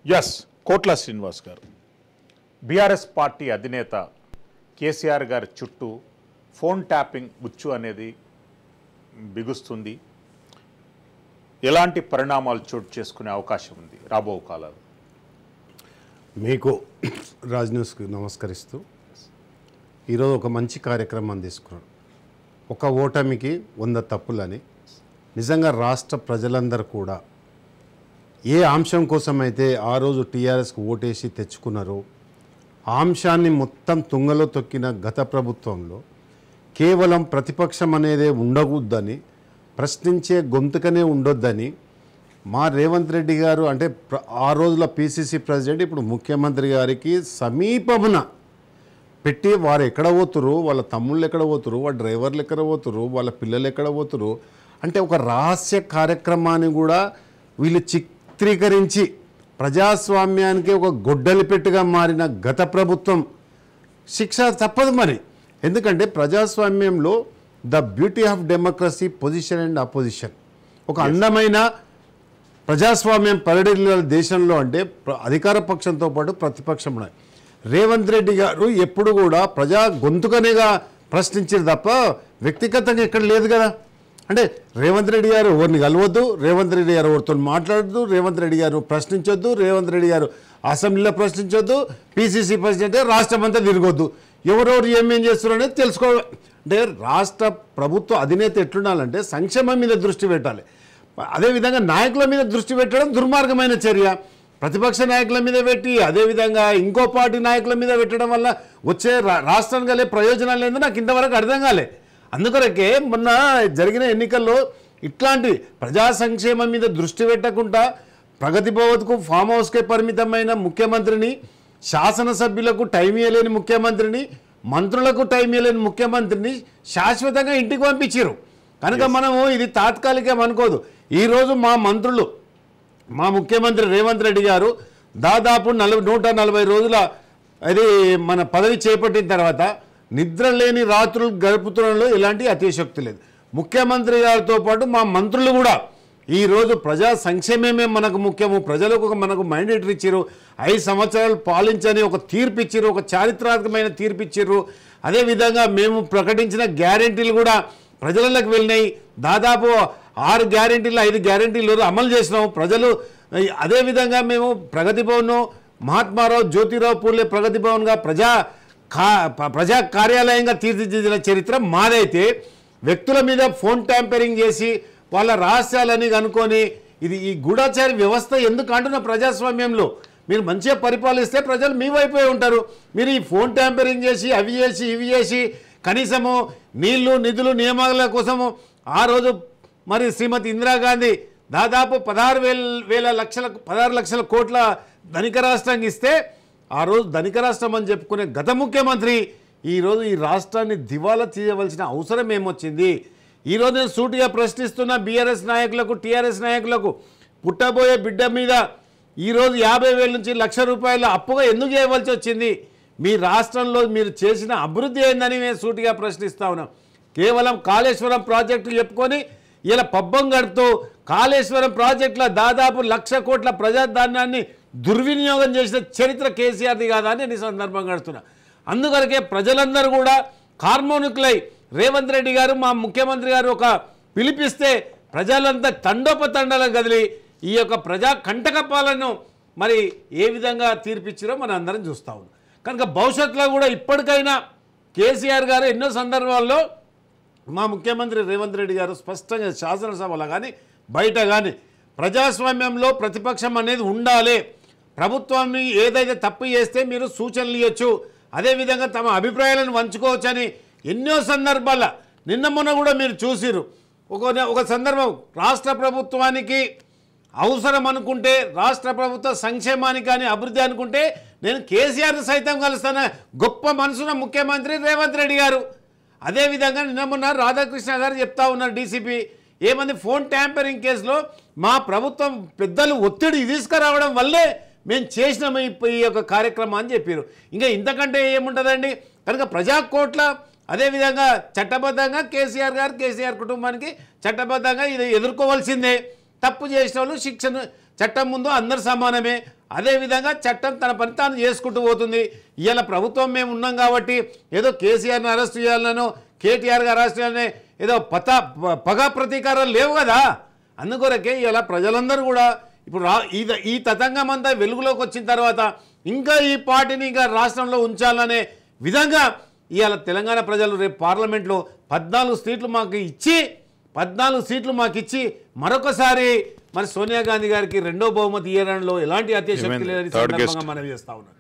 Yes కోట్ల శ్రీనివాస్ గారు BRS party అధినేత కేసీఆర్ గారి చుట్టూ ఫోన్ ట్యాపింగ్ ఉచ్చు అనేది బిగుస్తుంది. ఎలాంటి పరిణామాలు చోటు చేసుకునే అవకాశం ఉంది రాబో కాలాలు? మీకు రాజ్ న్యూస్కి నమస్కరిస్తూ ఈరోజు ఒక మంచి కార్యక్రమం తీసుకున్నాడు. ఒక ఓటమికి 100 తప్పులని. నిజంగా రాష్ట్ర ప్రజలందరూ కూడా ఏ అంశం కోసమైతే ఆ రోజు టీఆర్ఎస్కి ఓటేసి తెచ్చుకున్నారో ఆ అంశాన్ని మొత్తం తుంగలో తొక్కిన గత ప్రభుత్వంలో కేవలం ప్రతిపక్షం అనేదే ఉండకూడదని, ప్రశ్నించే గొంతుకనే ఉండొద్దని మా రేవంత్ రెడ్డి గారు అంటే ఆ రోజుల పిసిసి ప్రెసిడెంట్ ఇప్పుడు ముఖ్యమంత్రి గారికి సమీపమున పెట్టి వారు ఎక్కడ పోతురు, వాళ్ళ తమ్ముళ్ళు ఎక్కడ పోతురు, వాళ్ళ డ్రైవర్లు ఎక్కడ పోతురు, వాళ్ళ పిల్లలు ఎక్కడ పోతురు అంటే ఒక రహస్య కార్యక్రమాన్ని కూడా వీళ్ళు చిత్రీకరించి ప్రజాస్వామ్యానికి ఒక గొడ్డలి పెట్టుగా మారిన గత ప్రభుత్వం శిక్ష తప్పదు మరి. ఎందుకంటే ప్రజాస్వామ్యంలో the beauty of democracy position and opposition. ఒక అందమైన ప్రజాస్వామ్యం పరిడిల దేశంలో అంటే అధికార పక్షంతో పాటు ప్రతిపక్షం ఉన్నాయి. రేవంత్ రెడ్డి గారు ఎప్పుడు కూడా ప్రజా గొంతుకనేగా ప్రశ్నించారు తప్ప వ్యక్తిగతంగా ఎక్కడ లేదు కదా. అంటే రేవంత్ రెడ్డి గారు ఎవరిని కలవద్దు, రేవంత్ రెడ్డి గారు ఎవరితో మాట్లాడద్దు, రేవంత్ రెడ్డి గారు ప్రశ్నించొద్దు, రేవంత్ రెడ్డి గారు అసెంబ్లీలో ప్రశ్నించొద్దు, పిసిసి ప్రెసిడెంట్ రాష్ట్రం అంతా తిరగొద్దు, ఎవరెవరు ఏమేం చేస్తున్నారు అనేది తెలుసుకోవాలి. అంటే రాష్ట్ర ప్రభుత్వ అధినేత ఎట్లుండాలంటే సంక్షేమం మీద దృష్టి పెట్టాలి. అదేవిధంగా నాయకుల మీద దృష్టి పెట్టడం దుర్మార్గమైన చర్య. ప్రతిపక్ష నాయకుల మీద పెట్టి అదేవిధంగా ఇంకో పార్టీ నాయకుల మీద పెట్టడం వల్ల వచ్చే రాష్ట్రానికి కలిగే ప్రయోజనాలు ఏందో నాకు ఇంతవరకు అర్థం కాలే. అందుకొరకే మొన్న జరిగిన ఎన్నికల్లో ఇట్లాంటి ప్రజా సంక్షేమం మీద దృష్టి పెట్టకుండా ప్రగతి భవన్కు ఫామ్ హౌస్కే పరిమితమైన ముఖ్యమంత్రిని, శాసనసభ్యులకు టైం ఇవ్వలేని ముఖ్యమంత్రిని, మంత్రులకు టైం ఇవ్వలేని ముఖ్యమంత్రిని శాశ్వతంగా ఇంటికి పంపించారు. కనుక మనము ఇది తాత్కాలికం అనుకోదు. ఈరోజు మా మంత్రులు, మా ముఖ్యమంత్రి రేవంత్ రెడ్డి గారు దాదాపు 140 రోజుల అది మన పదవి చేపట్టిన తర్వాత నిద్ర లేని రాత్రులు గడుపుతున్నలో ఎలాంటి అతిశక్తి లేదు. ముఖ్యమంత్రి గారితో పాటు మా మంత్రులు కూడా ఈరోజు ప్రజా సంక్షేమమే మనకు ముఖ్యము, ప్రజలకు మనకు మైండేటరీ ఇచ్చారు, 5 సంవత్సరాలు పాలించని ఒక తీర్పు ఇచ్చారు, ఒక చారిత్రాత్మకమైన తీర్పు ఇచ్చారు. అదేవిధంగా మేము ప్రకటించిన గ్యారెంటీలు కూడా ప్రజలకు వెళ్ళినాయి. దాదాపు 6 గ్యారెంటీలు 5 గ్యారెంటీలు అమలు చేసినాం ప్రజలు. అదేవిధంగా మేము ప్రగతి భవన్ మహాత్మారావు జ్యోతిరావు పూలే ప్రగతి భవన్గా ప్రజా కార్యాలయంగా తీర్చిదిద్దిన చరిత్ర మాదైతే వ్యక్తుల మీద ఫోన్ ట్యాంపరింగ్ చేసి వాళ్ళ రహస్యాలని కనుక్కొని ఇది ఈ గూఢాచారి వ్యవస్థ ఎందుకు అంటున్న ప్రజాస్వామ్యంలో మీరు మంచిగా పరిపాలిస్తే ప్రజలు మీ వైపే ఉంటారు. మీరు ఈ ఫోన్ ట్యాంపరింగ్ చేసి అవి చేసి ఇవి చేసి కనీసము నీళ్లు నిధులు నియామకాల కోసము ఆ రోజు మరి శ్రీమతి ఇందిరాగాంధీ దాదాపు 16 లక్షల కోట్ల ధనిక రాష్ట్రానికి ఇస్తే ఆ రోజు ధనిక రాష్ట్రం అని చెప్పుకునే గత ముఖ్యమంత్రి ఈరోజు ఈ రాష్ట్రాన్ని దివాలా తీయవలసిన అవసరం ఏమొచ్చింది? ఈరోజు నేను సూటిగా ప్రశ్నిస్తున్న బీఆర్ఎస్ నాయకులకు, టీఆర్ఎస్ నాయకులకు, పుట్టబోయే బిడ్డ మీద ఈరోజు 50,000 నుంచి ₹1,00,000 అప్పుగా ఎందుకు చేయవలసి వచ్చింది? మీ రాష్ట్రంలో మీరు చేసిన అభివృద్ధి ఏందని మేము సూటిగా ప్రశ్నిస్తా ఉన్నాం. కేవలం కాళేశ్వరం ప్రాజెక్టులు చెప్పుకొని ఇలా పబ్బం గడుపుతూ కాళేశ్వరం ప్రాజెక్టుల దాదాపు 1,00,000 కోట్ల ప్రజాధాన్యాన్ని దుర్వినియోగం చేసిన చరిత్ర కేసీఆర్ది కాదా అని నేను ఈ సందర్భంగా అడుగుతున్నా. అందుకనకే ప్రజలందరూ కూడా హార్మోనిక్లై రేవంత్ రెడ్డి గారు మా ముఖ్యమంత్రి గారు ఒక పిలిపిస్తే ప్రజలంతా తండోపతండాలకు కదిలి ఈ యొక్క ప్రజా కంటకపాలను మరి ఏ విధంగా తీర్పిచ్చారో మనం అందరం చూస్తూ ఉన్నాం. కనుక భవిష్యత్తులో కూడా ఇప్పటికైనా కేసీఆర్ గారు ఎన్నో సందర్భాల్లో మా ముఖ్యమంత్రి రేవంత్ రెడ్డి గారు స్పష్టంగా శాసనసభలో కానీ బయట కానీ ప్రజాస్వామ్యంలో ప్రతిపక్షం అనేది ఉండాలి, ప్రభుత్వాన్ని ఏదైతే తప్పు చేస్తే మీరు సూచనలు ఇవ్వచ్చు, అదేవిధంగా తమ అభిప్రాయాలను పంచుకోవచ్చని ఎన్నో సందర్భాల నిన్న మొన్న కూడా మీరు చూసిరు. ఒక సందర్భం రాష్ట్ర ప్రభుత్వానికి అవసరం అనుకుంటే, రాష్ట్ర ప్రభుత్వ సంక్షేమానికి కానీ అభివృద్ధి అనుకుంటే నేను కేసీఆర్ని సైతం కలుస్తాను గొప్ప మనసున్న ముఖ్యమంత్రి రేవంత్ రెడ్డి గారు. అదేవిధంగా నిన్న మొన్న రాధాకృష్ణ గారు చెప్తా ఉన్నారు డీసీపీ ఏమంది ఫోన్ ట్యాంపరింగ్ కేసులో మా ప్రభుత్వం పెద్దలు ఒత్తిడి తీసుకురావడం వల్లే మేము చేసినాము ఈ యొక్క కార్యక్రమాన్ని చెప్పారు. ఇంకా ఇంతకంటే ఏముంటుందండి? కనుక ప్రజాకోట్ల అదేవిధంగా చట్టబద్ధంగా కేసీఆర్ గారు కేసీఆర్ కుటుంబానికి చట్టబద్ధంగా ఇది ఎదుర్కోవాల్సిందే. తప్పు చేసిన వాళ్ళు శిక్షను చట్టం ముందు అందరు సమానమే. అదేవిధంగా చట్టం తన పని తాను చేసుకుంటూ పోతుంది. ఇవాళ ప్రభుత్వం మేము ఉన్నాం కాబట్టి ఏదో కేసీఆర్ని అరెస్ట్ చేయాలనో కేటీఆర్ గారు అరెస్ట్ చేయాలనే ఏదో పగ ప్రతీకారాలు లేవు కదా. అందుకొరకే ఇలా ప్రజలందరూ కూడా ఇప్పుడు ఈ తతంగం అంతా వెలుగులోకి వచ్చిన తర్వాత ఇంకా ఈ పార్టీని ఇంకా రాష్ట్రంలో ఉంచాలనే విధంగా ఇవాళ తెలంగాణ ప్రజలు రేపు పార్లమెంట్లో 14 సీట్లు మాకు ఇచ్చి మరొకసారి మరి సోనియా గాంధీ గారికి రెండో బహుమతి ఇవ్వడంలో ఎలాంటి అత్యశక్తి లేదని సందర్భంగా మనం చేస్తా ఉన్నాం.